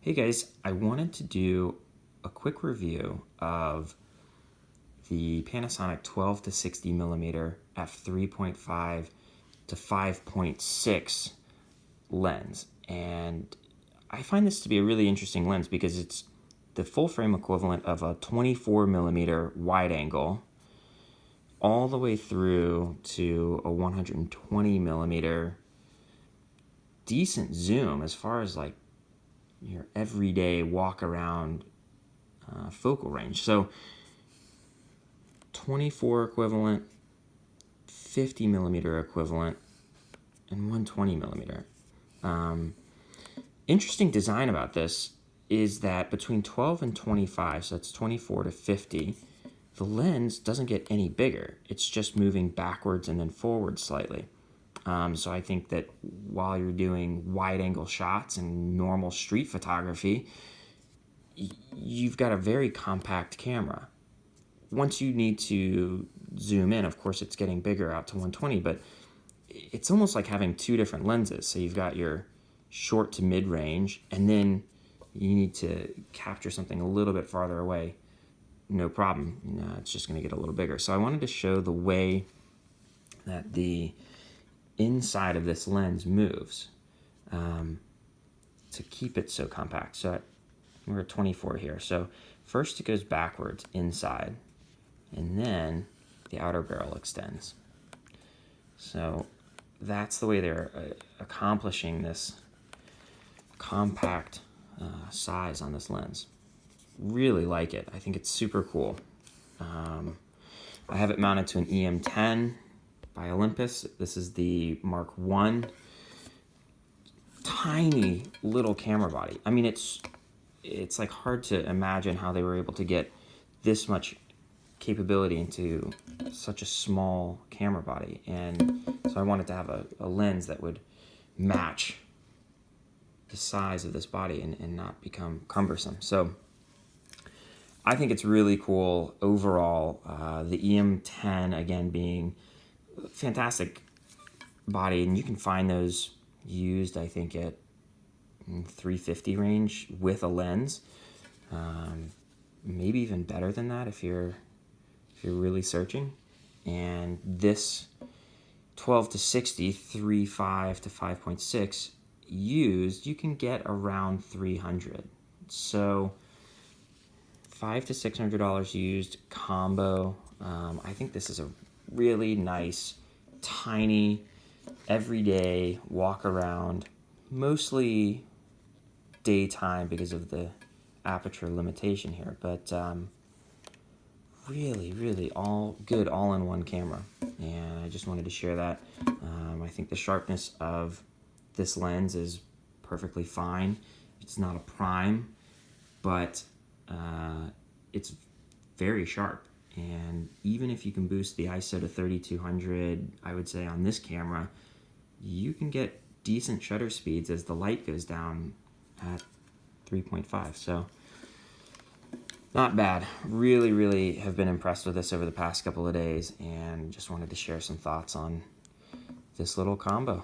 Hey guys, I wanted to do a quick review of the Panasonic 12 to 60 millimeter f3.5 to 5.6 lens. And I find this to be a really interesting lens because it's the full frame equivalent of a 24 millimeter wide angle all the way through to a 120 millimeter decent zoom as far as like your everyday walk around focal range. So 24 equivalent, 50 millimeter equivalent, and 120 millimeter. Interesting design about this is that between 12 and 25, so that's 24 to 50, the lens doesn't get any bigger. It's just moving backwards and then forward slightly. So I think that while you're doing wide angle shots and normal street photography, you've got a very compact camera. Once you need to zoom in, of course, it's getting bigger out to 120, but it's almost like having two different lenses. So you've got your short to mid range, and then you need to capture something a little bit farther away. No problem. It's just going to get a little bigger. So I wanted to show the way that the inside of this lens moves to keep it so compact. So we're at 24 here. So first it goes backwards inside, and then the outer barrel extends. So that's the way they're accomplishing this compact size on this lens. Really like it. I think it's super cool. I have it mounted to an E-M10 by Olympus. This is the Mark 1. Tiny little camera body. I mean, it's like hard to imagine how they were able to get this much capability into such a small camera body. And so I wanted to have a lens that would match the size of this body and not become cumbersome. So I think it's really cool overall. The E-M10, again, being a fantastic body, and you can find those used, I think, at $350 range with a lens. Maybe even better than that if you're really searching. And this 12 to 60, 3.5 to 5.6 used, you can get around $300. So $500 to $600 used combo. I think this is a really nice, tiny, everyday walk around, mostly daytime because of the aperture limitation here, but really all good all-in-one camera, and I just wanted to share that. I think the sharpness of this lens is perfectly fine. It's not a prime, but it's very sharp, and even if you can boost the ISO to 3200, I would say on this camera, you can get decent shutter speeds as the light goes down at 3.5. So not bad. Really have been impressed with this over the past couple of days, and just wanted to share some thoughts on this little combo.